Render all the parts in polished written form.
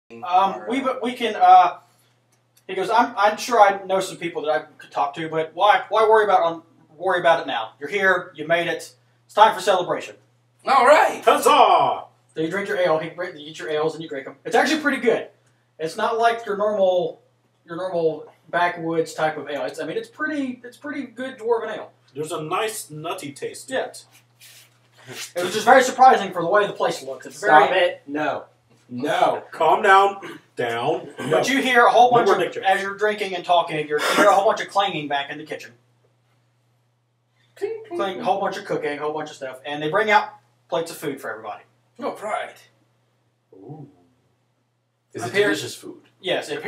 We can. He goes. I'm sure I know some people that I could talk to, but why worry about it now? You're here. You made it. It's time for celebration. All right. Huzzah! So you drink your ale. You get your ales and you drink them. It's actually pretty good. It's not like your normal backwoods type of ale. It's pretty good dwarven ale. There's a nice nutty taste to it. It was just very surprising for the way the place looks. It's Stop it. No. Calm down. Down. But you hear a whole bunch of, as you're drinking and talking, you hear a whole bunch of clanging back in the kitchen. A whole bunch of cooking, a whole bunch of stuff. And they bring out plates of food for everybody. Oh, right. Ooh. Is it delicious food? Yes, it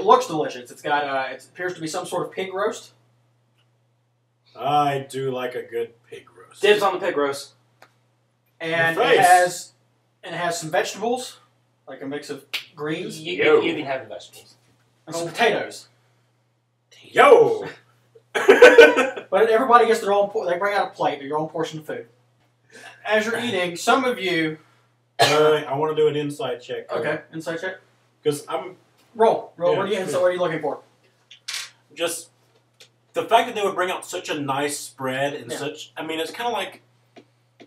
looks delicious. It's got it appears to be some sort of pig roast. I do like a good pig roast. Dibs on the pig roast. And it has some vegetables, like a mix of greens. You can have the vegetables. And some potatoes. Yo! But everybody gets their own. They bring out a plate, your own portion of food. As you're eating, some of you. I want to do an insight check. Okay, insight check. Because I'm roll. Yeah, what are you looking for? Just the fact that they would bring out such a nice spread and such. I mean, it's kind of like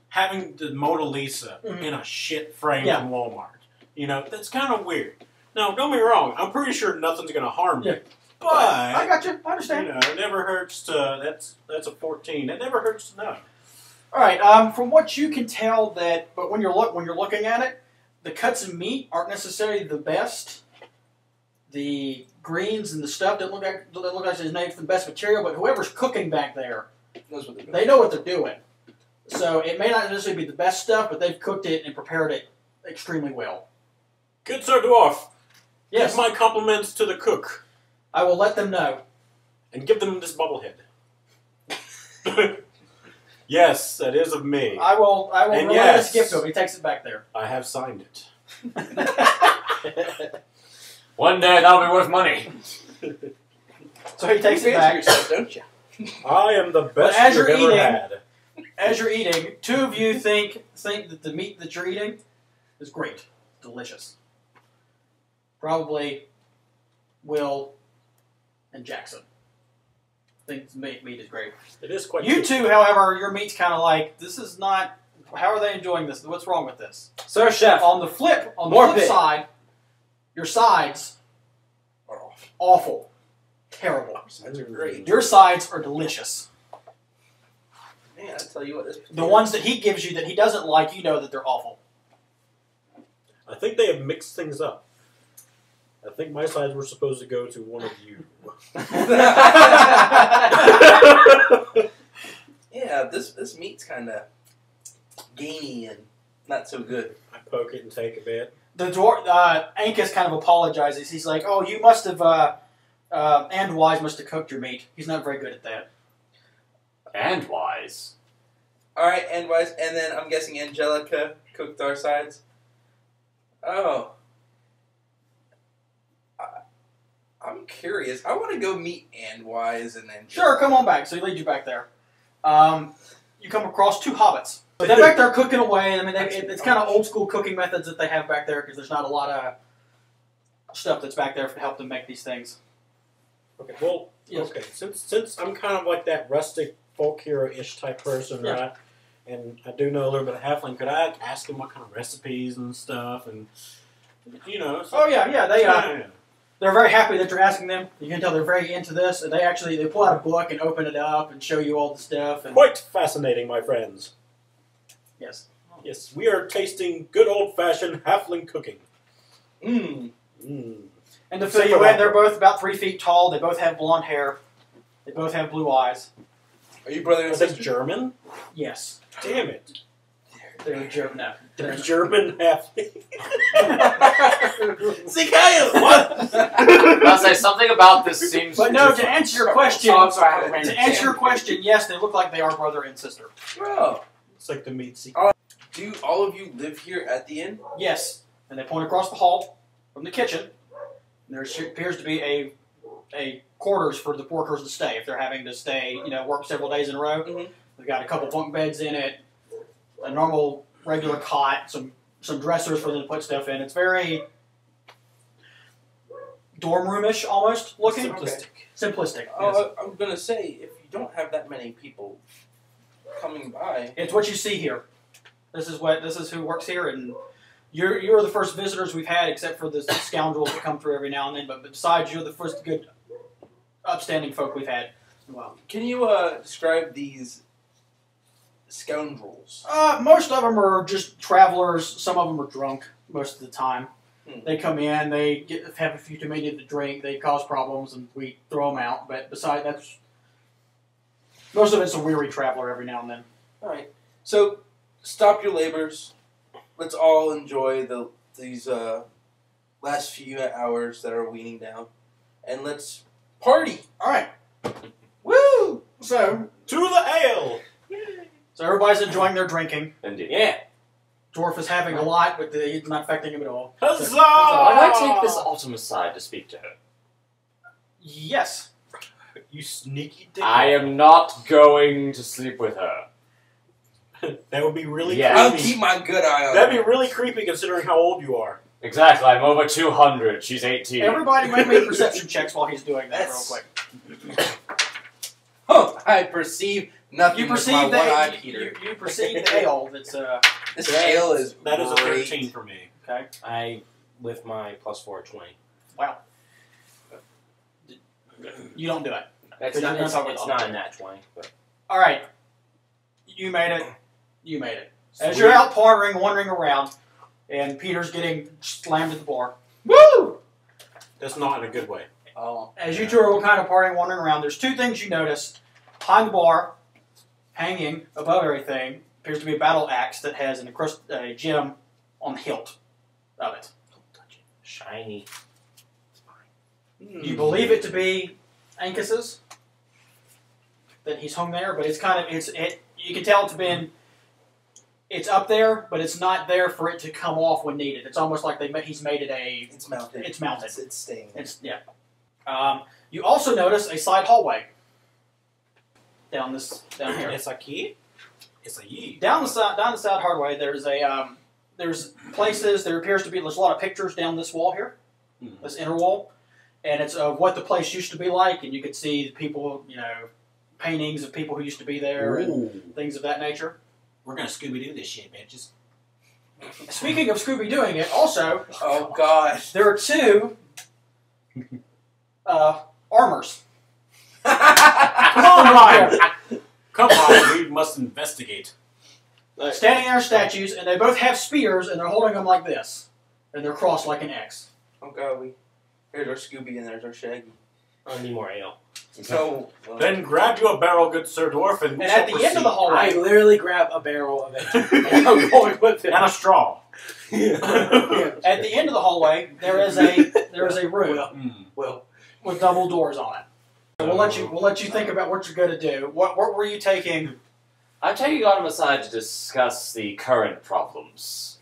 having the Mona Lisa in a shit frame from Walmart. You know, that's kind of weird. Now, don't get me wrong. I'm pretty sure nothing's going to harm you. But I got you. I understand. You know, it never hurts to. That's a 14. It never hurts to know. All right. From what you can tell, but when you're looking at it, the cuts of meat aren't necessarily the best. The greens and the stuff that look like it's made from the best material, but whoever's cooking back there, they know what they're doing. So it may not necessarily be the best stuff, but they've cooked it and prepared it extremely well. Good Sir Dwarf. Yes. Give my compliments to the cook. I will let them know. And give them this bubblehead. Yes, that is of me. I will relay this gift to him. He takes it back there. I have signed it. One day that'll be worth money. So he takes it back. Yourself, don't you? I am the best you've ever had. As you're eating, two of you think that the meat that you're eating is great, delicious. Probably Will and Jackson think meat is great. It is quite. You two, however, your meat's kind of like, this is not. How are they enjoying this? What's wrong with this? Sir Chef. On the flip side, your sides are awful, terrible. Our sides are great. Your sides are delicious. Man, I tell you what, the ones that he gives you that he doesn't like, you know that they're awful. I think they have mixed things up. I think my sides were supposed to go to one of you. Yeah, this meat's kind of gamey and not so good. I poke it and take a bit. The dwarf, Ankus kind of apologizes. He's like, "Oh, you must have, Andwise must have cooked your meat. He's not very good at that." Andwise. All right, Andwise, and then I'm guessing Angelica cooked our sides. Oh. I'm curious. I want to go meet Andwise and then... Sure, come on back. So he leads you back there. You come across two hobbits. But they're back there cooking away. I mean, it's kind of old school cooking methods that they have back there because there's not a lot of stuff that's back there to help them make these things. Okay, well, okay. Since I'm kind of like that rustic folk hero-ish type person, right? And I do know a little bit of Halfling. Could I ask them what kind of recipes and stuff? And you know. So, they're very happy that you're asking them. You can tell they're very into this, and they pull out a book and open it up and show you all the stuff. And quite fascinating, my friends. Yes. Yes, we are tasting good old-fashioned halfling cooking. And to fill you in, they're both about 3 feet tall. They both have blonde hair. They both have blue eyes. Are you brother and sister? Are they German? Yes. Damn it. They're German. No. They're German halfling. See, Kyle, what? I'll say something about this seems. But no, to answer your question, to answer your question, yes, they look like they are brother and sister. Bro. It's like the meat secret. Do all of you live here at the inn? Yes. And they point across the hall from the kitchen. And there appears to be a quarters for the workers to stay. If they're having to stay, work several days in a row. They've got a couple bunk beds in it, a normal regular cot, some dressers for them to put stuff in. It's very dorm roomish almost looking. Simplistic. Simplistic. Oh, Yes. I was gonna say, if you don't have that many people coming by, It's what you see here. This is who works here, and you're the first visitors we've had, except for the scoundrels that come through every now and then. But besides, you're the first good, upstanding folk we've had. Wow. can you describe these scoundrels? Most of them are just travelers. Some of them are drunk most of the time. They come in, they have a few too many to drink, they cause problems, and we throw them out. But besides, that's most of it's a weary traveler every now and then. All right. So, stop your labors. Let's all enjoy these last few hours that are weaning down, and let's party. All right. Woo! So To the ale! everybody's enjoying their drinking. Indeed. Yeah. Dwarf is having a lot, but it's not affecting him at all. Huzzah! So, Might I take this Autumn aside to speak to her? yes. You sneaky dick. I am not going to sleep with her. That would be really Yeah. I'll creepy. keep my good eye on That'd her. be really creepy considering how old you are. Exactly, I'm over 200. She's 18. Everybody make me perception checks while he's doing that That's- real quick. Oh, I perceive nothing You with perceive my one eye, that Peter. you perceive the ale that's This ale is That is a great. 13 for me. okay. I, with my +4, 20. Wow. You don't do it. That's But not, you're it's, not talking it's about not in that 20. But. All right. You made it. You made it. As Sweet. you're out partying, wandering around, and Peter's getting slammed at the bar. Woo! That's not in a good way. Oh. As you two are kind of partying, wandering around, there's two things you notice. Behind the bar, hanging above everything, appears to be a battle axe that has a gem on the hilt of it. Don't touch it. Shiny. You believe it to be Ancus's, that he's hung there, but it's kind of you can tell it's up there, but it's not there for it to come off when needed. It's almost like he's made it It's mounted. It's mounted. It's staying. Yeah. You also notice a side hallway down here. It's a key? It's a ye. Down the side hallway, there's places. There appears to be there's a lot of pictures down this wall here, this inner wall, and it's of what the place used to be like, and you could see the people, paintings of people who used to be there and things of that nature. We're gonna Scooby-Doo this shit, bitches. Speaking of Scooby doing it, also Oh gosh. there are two armors. Come on! Come on, we must investigate. Standing there, statues, and they both have spears, and they're holding them like this, and they're crossed like an X. Oh god, here's our Scooby and there's our Shaggy. I need more ale. So Then grab you a barrel, good Sir Dwarf, and we And shall at the end proceed. of the hallway, I literally grab a barrel of it. And I'm going with it. And a straw. at the end of the hallway, there is a room Well, with double doors on it. So we'll let you think about what you're going to do. What were you taking? I'm taking Autumn aside to discuss the current problems.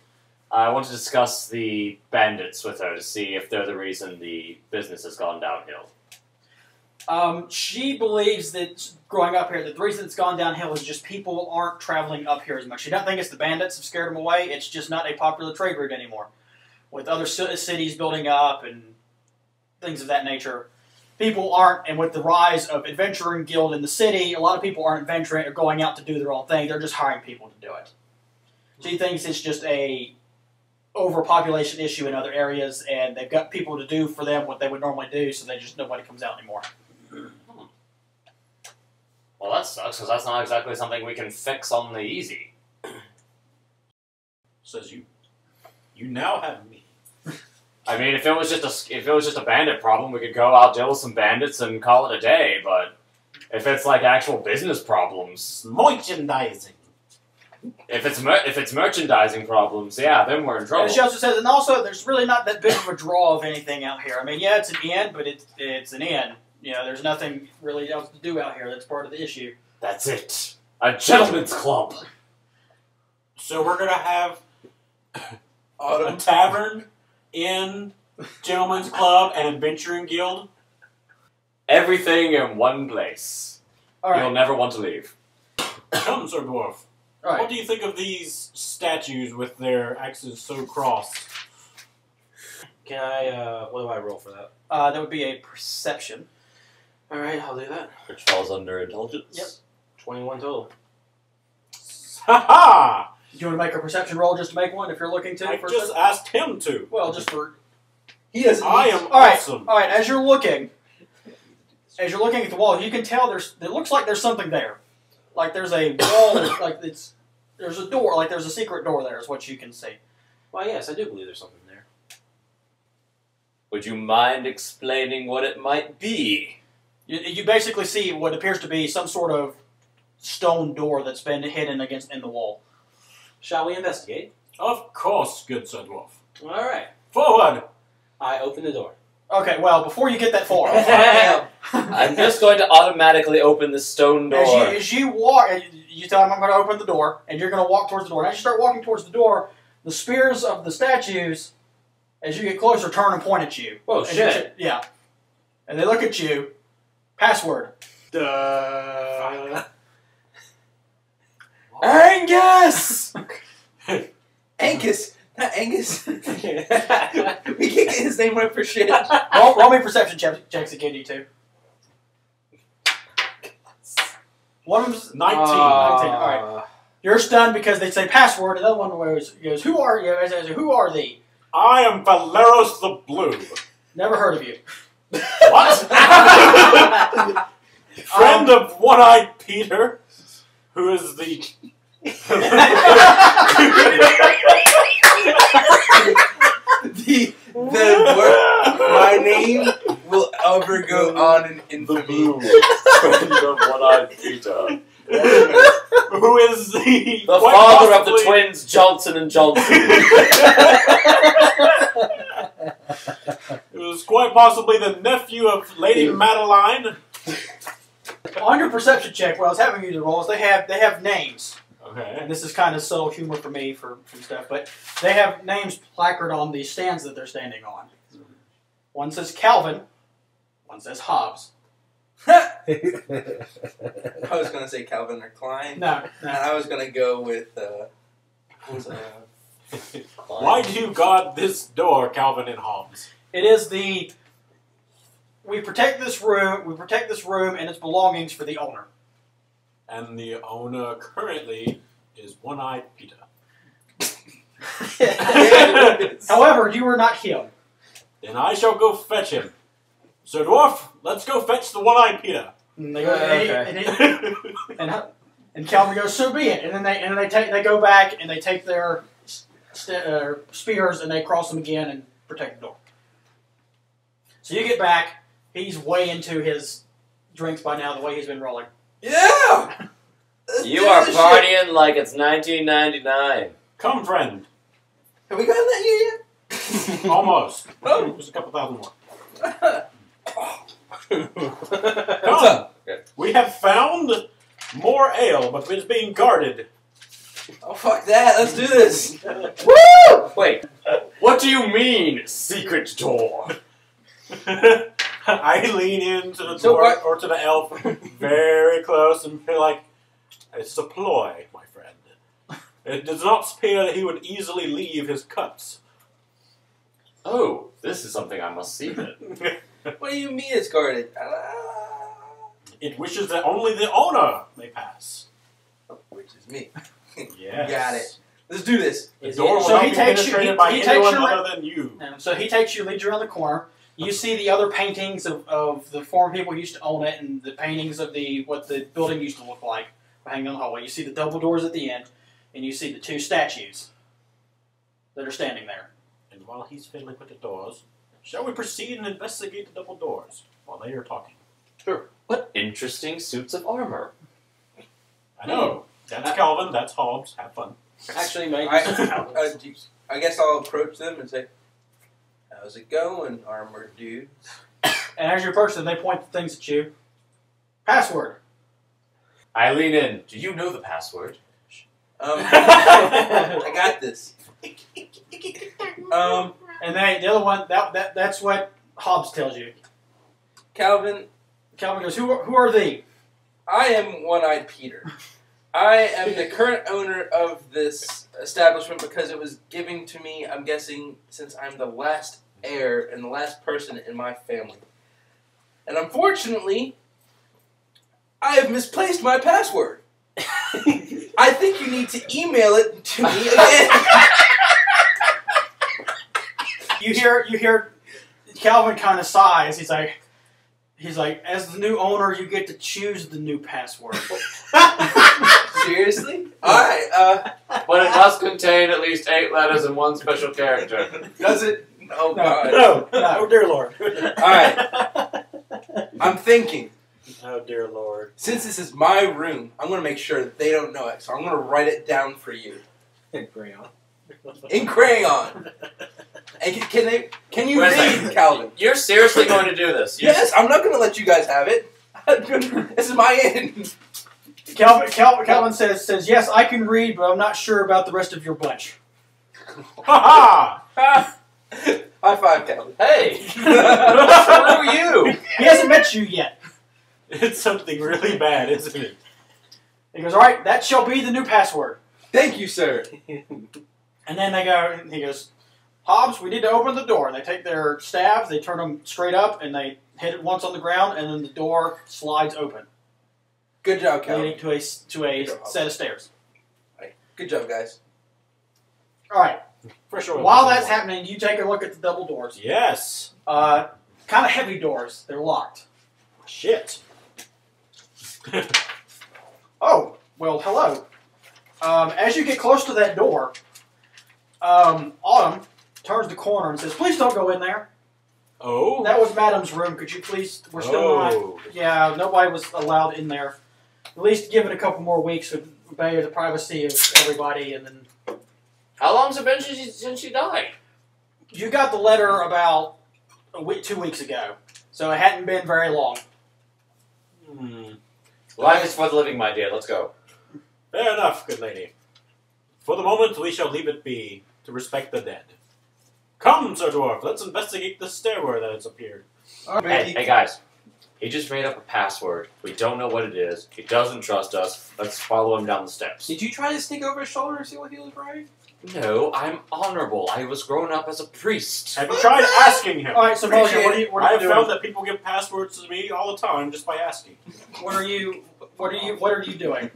I want to discuss the bandits with her to see if they're the reason the business has gone downhill. She believes that growing up here, that the reason it's gone downhill is just people aren't traveling up here as much. She doesn't think it's the bandits have scared them away. It's just not a popular trade route anymore. With other cities building up and things of that nature, people aren't, and with the rise of adventuring guild in the city, a lot of people aren't adventuring or going out to do their own thing. They're just hiring people to do it. She thinks it's just a overpopulation issue in other areas, and they've got people to do for them what they would normally do, so nobody comes out anymore. Well, that sucks, because that's not exactly something we can fix on the easy. Says you. You now have me. I mean, if it was just a bandit problem, we could go out, deal with some bandits, and call it a day. But if it's like actual business problems, Merchandising. if it's merchandising problems, yeah, then we're in trouble. And she also says, and also, there's really not that big of a draw of anything out here. I mean, yeah, it's an inn, but it's an inn. There's nothing really else to do out here. That's part of the issue. That's it. A gentleman's club. So we're gonna have a Autumn. tavern, inn, gentleman's club, and adventuring guild. Everything in one place. All right. You'll never want to leave. Come, Sir Dwarf. All right. What do you think of these statues with their axes so crossed? Can I? What do I roll for that? That would be a perception. All right, I'll do that. Which falls under intelligence. Yep. 21 total. Ha Do you want to make a perception roll just to make one if you're looking to? I for just a asked him to. well, just for. He doesn't. I am All right. awesome. All right. As you're looking at the wall, you can tell it looks like there's something there. Like there's a wall. There's a door. Like there's a secret door there. Is what you can see. Well, yes, I do believe there's something there. Would you mind explaining what it might be? You basically see what appears to be some sort of stone door that's been hidden in the wall. Shall we investigate? Of course, good Sir Dwarf. All right. Forward! I open the door. Okay, well, before you get that far, I'm just going to automatically open the stone door. as you walk, you tell him I'm going to open the door, and you're going to walk towards the door. And as you start walking towards the door, the spears of the statues, as you get closer, turn and point at you. Whoa, shit. Yeah. And they look at you. Password. Angus! Angus, not Angus. We can't get his name right for shit. roll me perception checks again, you two. One of them's 19. 19. All right. You're stunned because they say password, and the other one goes, "Who are you?" I say, "Who are thee?" I am Valeros the Blue. Never heard of you. What? Friend of One-Eyed Peter, who is the... My name will ever go on in infamy. Friend of One-Eyed Peter. Who is the... father of the twins Johnson & Johnson. It was quite possibly the nephew of Lady Madeline. On your perception check, what I was having you to roll is they have names. Okay. And this is kind of subtle humor for me from stuff, but they have names placard on the stands that they're standing on. One says Calvin, one says Hobbes. I was gonna say Calvin or Klein. No. And I was gonna go with Why do you guard this door, Calvin and Hobbes? It is we protect this room and its belongings for the owner. And the owner currently is One-Eyed Peter. However, you are not him. Then I shall go fetch him. Sir Dwarf, let's go fetch the One-Eyed Peter. And they go, and Calvin goes, "So be it." And then they go back and they take their spears and they cross them again and protect the door. So you get back. He's way into his drinks by now. The way he's been rolling. yeah. You are partying like it's 1999. Come, friend. Have we gotten that year yet? Almost. Oh. Just a couple thousand more. What's up? We have found more ale, but it's being guarded. Oh fuck that! Let's do this. Woo! Wait, what do you mean, secret door? I lean into the So door what- or to the elf very close and be like, "It's a ploy, my friend. It does not appear that he would easily leave his cuts." Oh, this is something I must see then. What do you mean it's guarded? It wishes that only the owner may pass. Which is me. Yes. Got it. Let's do this. The door will So not he be takes you- penetrated he- by he takes anyone you right- other than you. So he takes you, leads you around the corner. You see the other paintings of the former people who used to own it, and the paintings of what the building used to look like hanging on the hallway. You see the double doors at the end, and you see the two statues that are standing there. And while he's fiddling with the doors, shall we proceed and investigate the double doors while they are talking? What interesting suits of armor. I know. That's Calvin, that's Hobbes. Have fun. Actually, maybe. I guess I'll approach them and say, "How's it going, armored dude?" And as you approach them, they point things at you. Password. I lean in. Do you know the password? I got this. And the other one, that's what Hobbes tells you. Calvin, Calvin goes, who are thee? I am One-Eyed Peter. I am the current owner of this establishment because it was given to me, I'm guessing, since I'm the last heir and the last person in my family. And unfortunately, I have misplaced my password. I think you need to email it to me again. You hear Calvin kind of sighs. He's like, as the new owner, you get to choose the new password. Seriously? Alright, But it must contain at least 8 letters and 1 special character. does it? Oh, God. No. No. Oh, dear Lord. Alright, I'm thinking. Oh, dear Lord. Since this is my room, I'm going to make sure that they don't know it. So I'm going to write it down for you. In crayon. In crayon. And can you Wait a read, second. Calvin? You're seriously going to do this? Yes, I'm not going to let you guys have it. This is my end. Calvin says, yes, I can read, but I'm not sure about the rest of your bunch. Ha ha! High five, Calvin. Hey! Screw you! He hasn't met you yet. It's something really bad, isn't it? He goes, all right, that shall be the new password. Thank you, sir. And then he goes, Hobbs, we need to open the door. And they take their staves, they turn them straight up, and they hit it once on the ground, and then the door slides open, Good job, Calvin. leading to a set of stairs. Good job, guys. All right. For sure. While that's happening, you take a look at the double doors. Yes. Kind of heavy doors. They're locked. Shit. Oh, well, hello. As you get close to that door, Autumn turns the corner and says, please don't go in there. Oh. That was Madam's room. Could you please... We're still not... Yeah, nobody was allowed in there. At least give it a couple more weeks to obey the privacy of everybody, and then... How long's it been since she died? You got the letter about 2 weeks ago, so it hadn't been very long. Life is for the living, my dear. Let's go. Fair enough, good lady. For the moment, we shall leave it be, to respect the dead. Come, Sir Dwarf, let's investigate the stairway that has appeared. Hey, guys. He just made up a password. We don't know what it is. He doesn't trust us. Let's follow him down the steps. Did you try to sneak over his shoulder and see what he was writing? No, I'm honorable. I was grown up as a priest. Have you tried asking him? All right, so Mulligan, what I are you have doing? found that people give passwords to me all the time just by asking. What are you doing?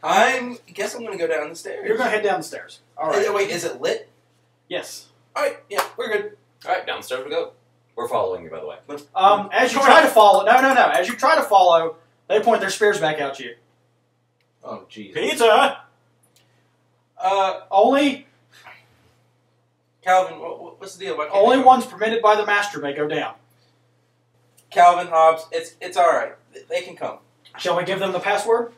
Guess I'm going to go down the stairs. You're going to head down the stairs. All right. Wait, is it lit? Yes. Alright, yeah, we're good. Alright, downstairs we go. We're following you, by the way. As you try to follow... No. As you try to follow, they point their spears back at you. Oh, jeez. Peter! Only Calvin, what's the deal? Why can't only they go? ones permitted by the master may go down. Calvin, Hobbs, it's alright. They can come. Shall we give them the password?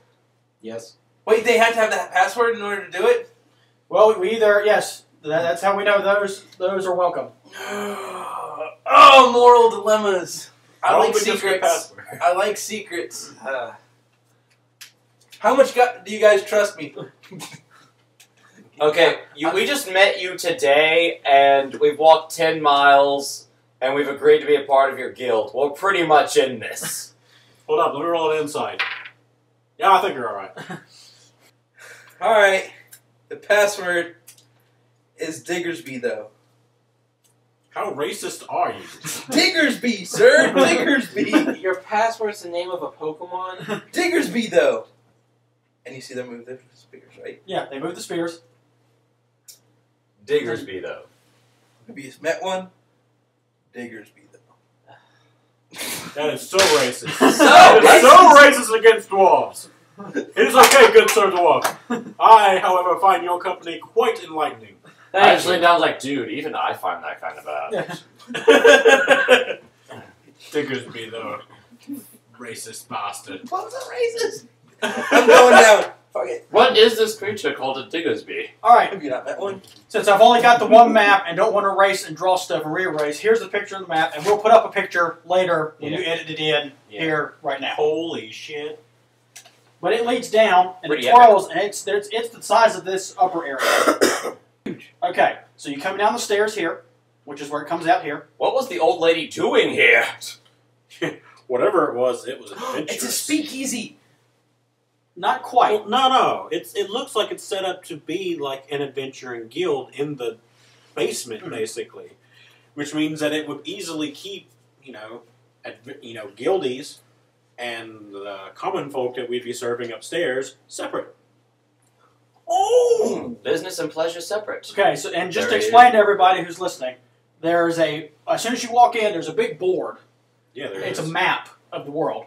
Yes. Wait, they have to have that password in order to do it? Well, we either... Yes, that's how we know those are welcome. Oh, moral dilemmas. I like secrets. I like secrets. How much do you guys trust me? Okay, we just met you today, and we've walked 10 miles, and we've agreed to be a part of your guild. We're pretty much in this. Hold up, let me roll it inside. Yeah, I think you're alright. Alright. The password is Diggersby, though. How racist are you? Diggersby, sir! Diggersby! Your password's the name of a Pokemon? Diggersby, though! And you see them move their spears, right? Yeah, they move the spears. Diggersby, though. Have you met one? Diggersby, though. That is so racist. So It's so racist against dwarves. It is okay, good Sir Dwarf. I, however, find your company quite enlightening. Actually, I was like, dude, even I find that kind of bad. Diggersby, though. Racist bastard. What was that racist? I'm going down. Fuck it. What is this creature called a Diggersby? All right. Have you not met one? Since I've only got the one map and don't want to erase and draw stuff and re-erase, here's the picture of the map, and we'll put up a picture later when you edit it in here right now. Holy shit. But it leads down, and Pretty it twirls, and it's the size of this upper area. Okay, so you're coming down the stairs here, which is where it comes out here. What was the old lady doing here? Whatever it was adventurous. It's a speakeasy. Not quite. Well, no. It looks like it's set up to be like an adventuring guild in the basement, basically. which means that it would easily keep, guildies and the common folk that we'd be serving upstairs separate. Oh! Business and pleasure separate. Okay, so and just to explain to everybody who's listening, as soon as you walk in, there's a big board. Yeah, there It's is. a map of the world,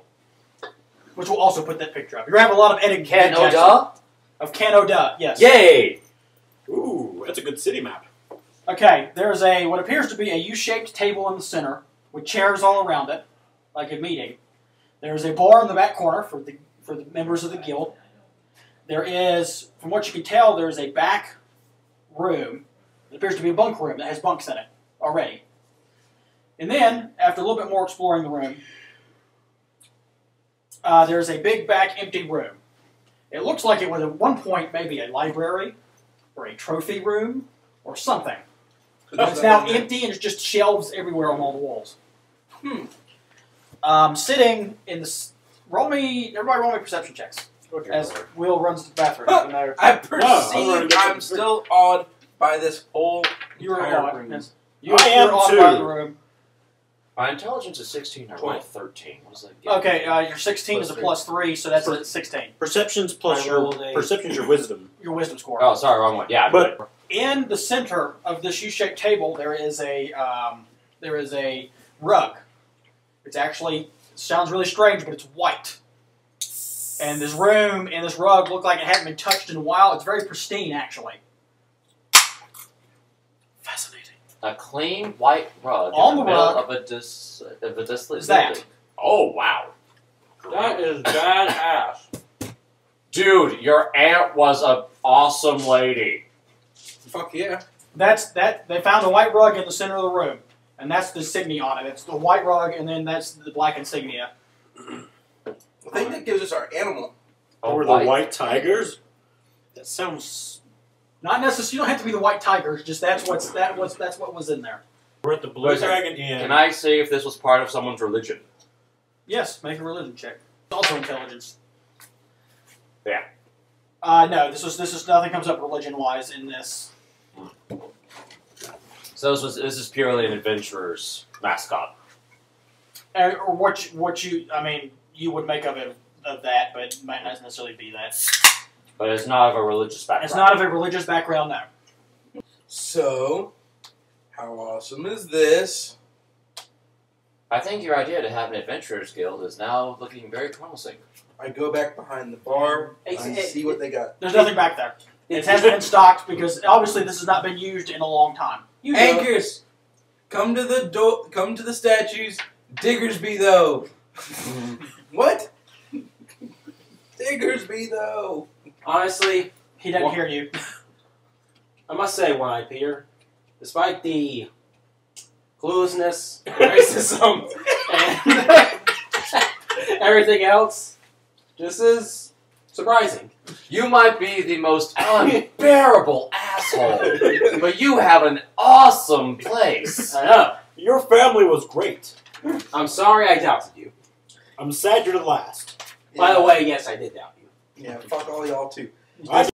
which will also put that picture up. You're going to have a lot of editing. Canada? Of Canada, yes. Yay! Ooh, that's a good city map. Okay, there's what appears to be a U-shaped table in the center with chairs all around it, like a meeting. There's a bar in the back corner for the members of the guild. There is, from what you can tell, there's a back room. It appears to be a bunk room that has bunks in it already. And then, after a little bit more exploring the room, there's a big back empty room. It looks like it was at one point maybe a library or a trophy room or something. But it's now empty and it's just shelves everywhere on all the walls. Sitting in the... everybody roll me perception checks. As Will runs to the bathroom. I perceive I'm still awed by this whole You're entire awed. room. Yes. I am awed too. by the room. My intelligence is 16. I rolled 13. What does that give? Okay, your 16 is a +3, so that's a 16. Perception's plus perception's your wisdom. Your wisdom score. Oh, sorry, wrong one. Yeah, But- In the center of this U-shaped table, there is a rug. It's actually sounds really strange, but it's white. And this room and this rug look like it hasn't been touched in a while. It's very pristine, actually. Fascinating. a clean white rug On in the the middle rug of a desolate is that. building. Oh, wow. That is badass. Dude, your aunt was an awesome lady. Fuck yeah. They found a white rug in the center of the room, and that's the insignia on it. It's the white rug, and then that's the black insignia. I think that gives us our animal. Or the white tigers? That sounds... Not necessarily. You don't have to be the white tigers. Just that's what was in there. We're at the Blue Listen, Dragon Inn. Can I say if this was part of someone's religion? Yes, make a religion check. It's also intelligence. Yeah. No, this is nothing comes up religion wise in this. So this is purely an adventurer's mascot. Or what you I mean you would make of that, but it might not necessarily be that. But it's not of a religious background. It's not of a religious background, no. So, how awesome is this? I think your idea to have an adventurer's guild is now looking very promising. I go back behind the bar and see what they got. There's nothing back there. It hasn't been stocked because obviously this has not been used in a long time. Anchors, come to the door. Come to the statues. Diggersby though. What? Diggersby though. Honestly, He doesn't hear you. I must say, One-Eyed Peter, despite the cluelessness, racism, and everything else, this is surprising. You might be the most unbearable asshole, but you have an awesome place. I know. Your family was great. I'm sorry I doubted you. I'm sad you're the last. By the way, yes, I did doubt you. Yeah, fuck all y'all too. I